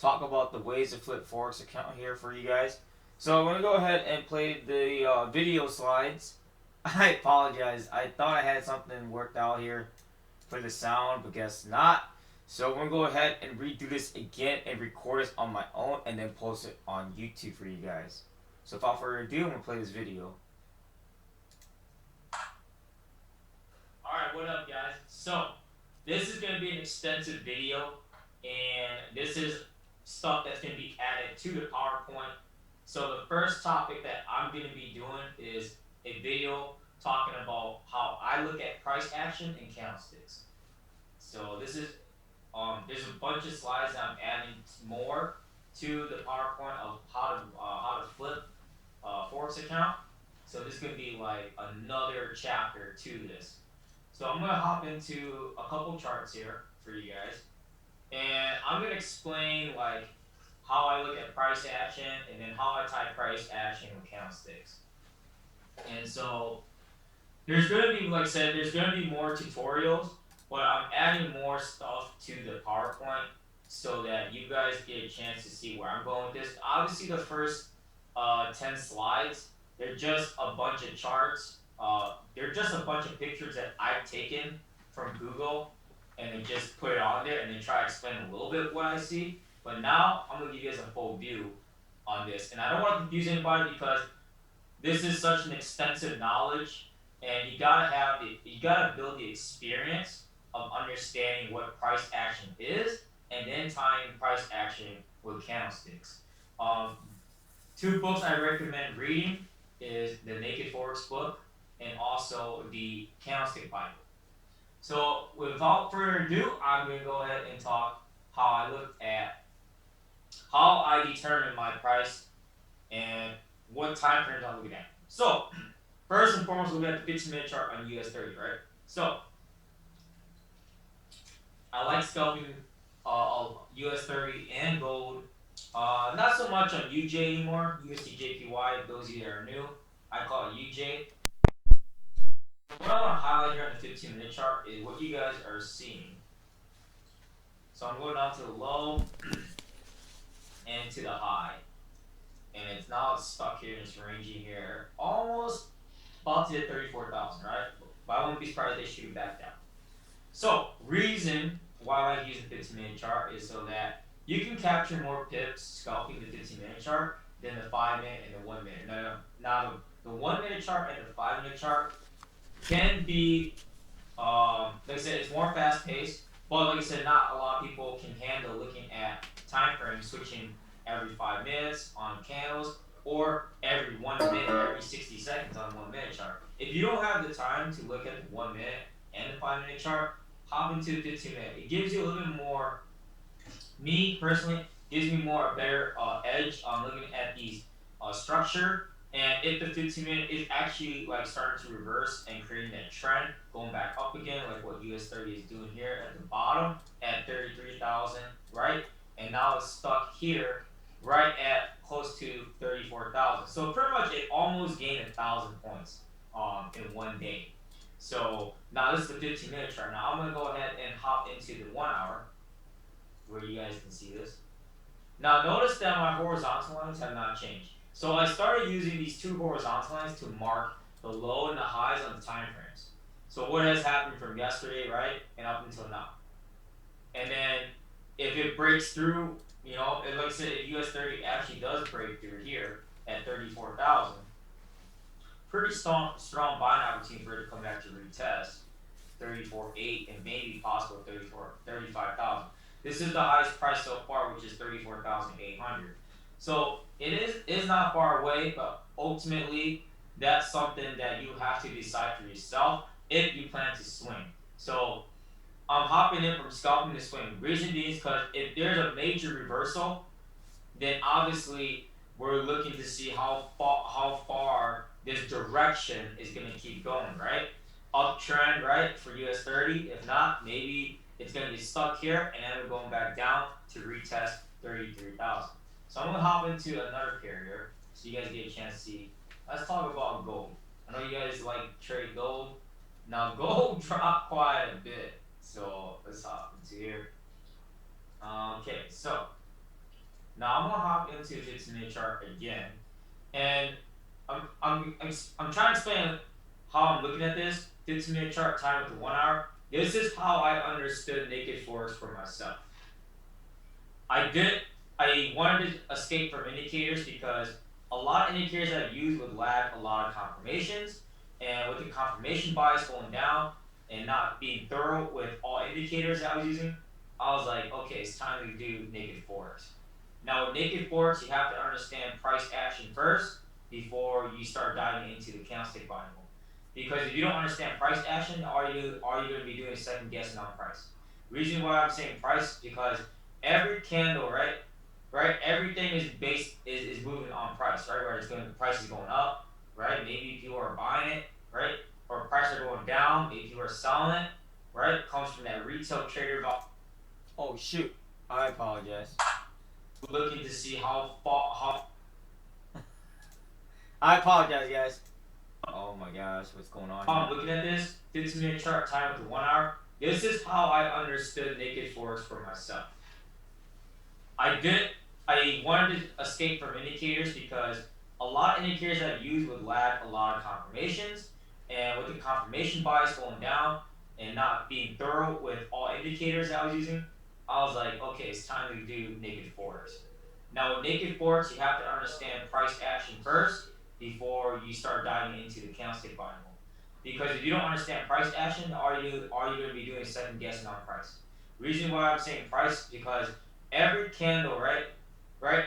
talk about the ways to flip Forex account here for you guys. So I'm gonna go ahead and play the video slides. I apologize. I thought I had something worked out here for the sound, but guess not. So I'm gonna go ahead and redo this again and record this on my own and then post it on YouTube for you guys. So without further ado, I'm gonna play this video. Alright, what up guys? So this is gonna be an extensive video, and this is stuff that's going to be added to the PowerPoint. So the first topic that I'm going to be doing is a video talking about how I look at price action and candlesticks. So this is there's a bunch of slides that I'm adding more to the PowerPoint of how to flip Forex account. So this is going to be like another chapter to this. So I'm going to hop into a couple charts here for you guys. And I'm going to explain like how I look at price action and then how I tie price action with candlesticks. And so there's going to be, like I said, there's going to be more tutorials, but I'm adding more stuff to the PowerPoint so that you guys get a chance to see where I'm going with this. Obviously the first 10 slides, they're just a bunch of charts. They're just a bunch of pictures that I've taken from Google and then just put it on there and then try to explain a little bit what I see. But now I'm gonna give you guys a full view on this. And I don't want to confuse anybody because this is such an extensive knowledge, and you gotta build the experience of understanding what price action is and then tying price action with candlesticks. Two books I recommend reading is the Naked Forex book and also the Candlestick Bible. So without further ado, I'm going to go ahead and talk how I look at how I determine my price and what time frames I'm looking at. So first and foremost, we're looking at the 15-minute chart on US 30, right? So I like scalping US 30 and gold. Not so much on UJ anymore, USDJPY. Those of you that are new, I call it UJ. What I want to highlight here on the 15-minute chart is what you guys are seeing. So I'm going down to the low and to the high. And it's now stuck here and it's ranging here. Almost about to hit 34,000, right? But I wouldn't be surprised if they shoot back down. So reason why I like using the 15-minute chart is so that you can capture more pips scalping the 15-minute chart than the 5-minute and the 1-minute. Now the 1-minute chart and the 5-minute chart can be, like I said, it's more fast paced, but like I said, not a lot of people can handle looking at time frames switching every 5 minutes on candles or every 1 minute, every 60 seconds on the 1-minute chart. If you don't have the time to look at the 1 minute and the 5-minute chart, hop into the 15-minute. It gives you a little bit more, me personally, gives me more a better edge on looking at these structure. And if the 15-minute is actually like starting to reverse and creating that trend, going back up again, like what US 30 is doing here at the bottom at 33,000, right? And now it's stuck here, right at close to 34,000. So pretty much it almost gained 1,000 points in one day. So now this is the 15-minute chart. Now I'm gonna go ahead and hop into the 1 hour, where you guys can see this. Now notice that my horizontal lines have not changed. So I started using these two horizontal lines to mark the low and the highs on the time frames. So what has happened from yesterday, right, and up until now. And then if it breaks through, you know, and like I said, if US 30 actually does break through here at 34,000, pretty strong buying opportunity for it to come back to retest 34.8 and maybe possible 35,000. This is the highest price so far, which is 34,800. So it is not far away, but ultimately that's something that you have to decide for yourself if you plan to swing. So I'm hopping in from scalping to swing. Reason being is because if there's a major reversal, then obviously we're looking to see how far this direction is going to keep going, right? Uptrend, right, for US 30. If not, maybe it's going to be stuck here and then we're going back down to retest 33,000. So I'm going to hop into another pair here so you guys get a chance to see. Let's talk about gold. I know you guys like trade gold. Now gold dropped quite a bit. So let's hop into here. Okay, so Now I'm gonna hop into the 15-minute chart again, and I'm trying to explain how I'm looking at this 15-minute chart time with the 1 hour. This is how I understood naked forex for myself. I did. I wanted to escape from indicators because a lot of indicators that I use would lag a lot of confirmations, and with the confirmation bias going down and not being thorough with all indicators that I was using, I was like, okay, it's time to do naked forex. Now with naked forex, you have to understand price action first before you start diving into the candlestick Bible. Because if you don't understand price action, all you're going to be doing is second guessing on price. Reason why I'm saying price because every candle, right, everything is based is moving on price, right? It's going, the price is going up, right? Maybe people are buying it, right? Or prices are going down, maybe people are selling it, right? It comes from that retail trader. Oh shoot, I apologize. Looking to see how. I apologize, guys. Oh my gosh, what's going on? I'm looking at this 15-minute chart time with the 1 hour. This is how I understood naked forex for myself. I did. I wanted to escape from indicators because a lot of indicators that I use would lag a lot of confirmations, and with the confirmation bias going down and not being thorough with all indicators that I was using, I was like, okay, it's time to do naked forex. Now with naked forex, you have to understand price action first before you start diving into the candlestick Bible. Because if you don't understand price action, all you're going to be doing is second guessing on price. Reason why I'm saying price because every candle, right,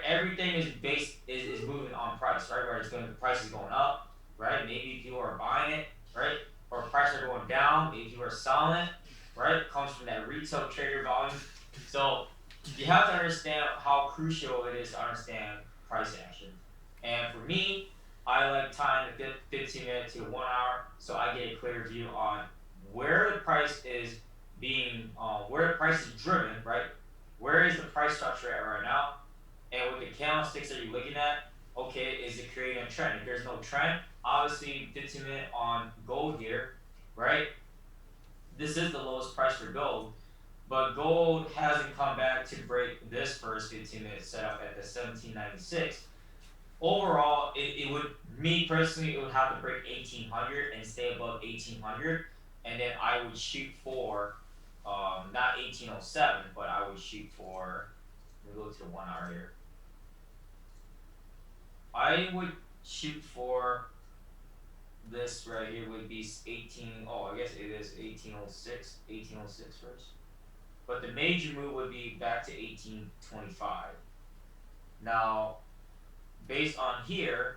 everything is based is moving on price, right? It's going, the price is going up, right? Maybe people are buying it, right? Or prices are going down, maybe people are selling it, right? It comes from that retail trader volume. So you have to understand how crucial it is to understand price action. And for me, I like tying the 15 minutes to 1 hour so I get a clear view on where the price is being, where the price is driven, right? Where is the price structure at right now? And with the candlesticks that you're looking at, okay, is it creating a trend? If there's no trend, obviously 15 minute on gold here, right? This is the lowest price for gold, but gold hasn't come back to break this first 15-minute setup at the 1796. Overall, it would, me personally, it would have to break 1800 and stay above 1800, and then I would shoot for, not 1807, but I would shoot for. Let me go to the 1 hour here. I would shoot for this right here would be 18. Oh, I guess it is 1806. 1806 first. But the major move would be back to 1825. Now, based on here,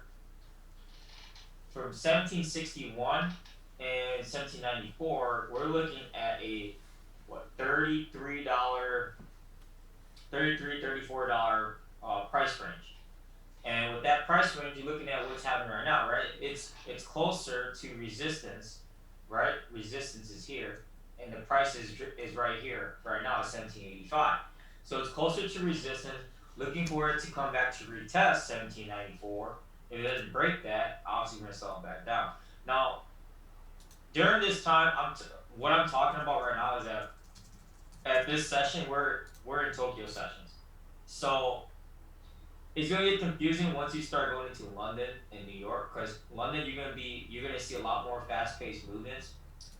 from 1761 and 1794, we're looking at a what $33, $34 price range. And with that price range, you're looking at what's happening right now, right? It's closer to resistance, right? Resistance is here, and the price is right here. Right now, it's 1785. So it's closer to resistance. Looking for it to come back to retest 1794. If it doesn't break that, obviously we're gonna sell it back down. Now, during this time, what I'm talking about right now is that at this session, we're in Tokyo sessions. So it's gonna get confusing once you start going into London and New York, because London you're gonna see a lot more fast-paced movements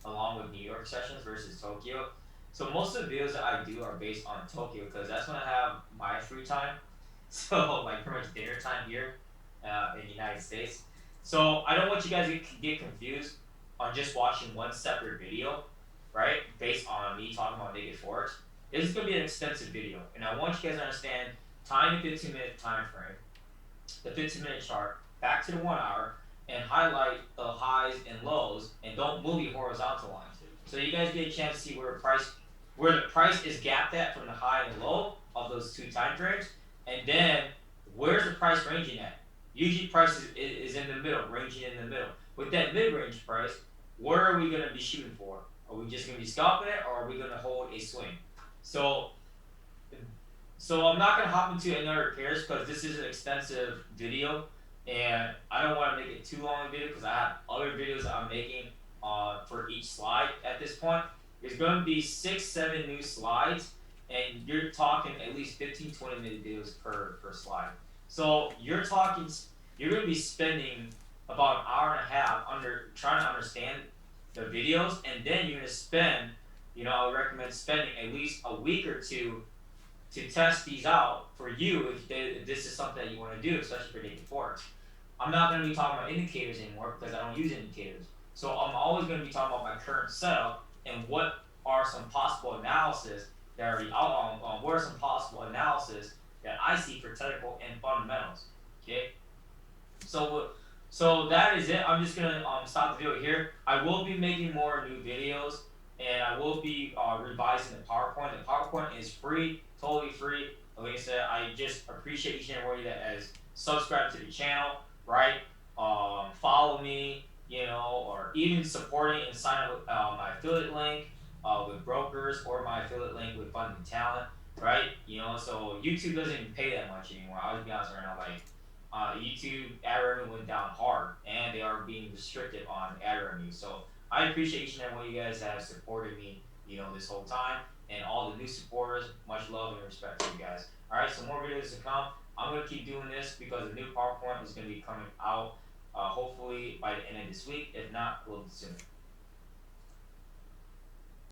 along with New York sessions versus Tokyo. So most of the videos that I do are based on Tokyo because that's when I have my free time. So like pretty much dinner time here in the United States. So I don't want you guys to get confused on just watching one separate video, right? Based on me talking about naked forex. This is gonna be an extensive video, and I want you guys to understand time the 15-minute time frame, the 15-minute chart, back to the 1 hour, and highlight the highs and lows, and don't move your horizontal lines. So you guys get a chance to see where the price is gapped at from the high and low of those two time frames, and then where's the price ranging at? Usually price is in the middle, ranging in the middle. With that mid-range price, where are we gonna be shooting for? Are we just gonna be scalping it, or are we gonna hold a swing? So I'm not gonna hop into any other pairs because this is an extensive video, and I don't want to make it too long a video because I have other videos that I'm making for each slide at this point. There's going to be 6, 7 new slides, and you're talking at least 15, 20 minute videos per slide. So you're gonna be spending about an hour and a half under trying to understand the videos, and then you're gonna spend, I would recommend spending at least a week or two to test these out for you if this is something that you want to do, especially for taking Forex. I'm not going to be talking about indicators anymore because I don't use indicators. So I'm always going to be talking about my current setup and what are some possible analysis that are out on what are some possible analysis that I see for technical and fundamentals. Okay, so so that is it. I'm just gonna stop the video here. I will be making more new videos, and I will be revising the PowerPoint. The PowerPoint is free, totally free. Like I said, I just appreciate each and every one of you that has subscribed to the channel, right? Follow me, or even supporting and sign up with my affiliate link with brokers or my affiliate link with Funding Talent, right? So YouTube doesn't even pay that much anymore. I'll be honest right now, like YouTube ad revenue went down hard, and they are being restricted on ad revenue. So I appreciate each and every one of you guys that have supported me, this whole time, and all the new supporters. Much love and respect to you guys. All right, so more videos to come. I'm gonna keep doing this because the new PowerPoint is gonna be coming out hopefully by the end of this week. If not, a little bit sooner.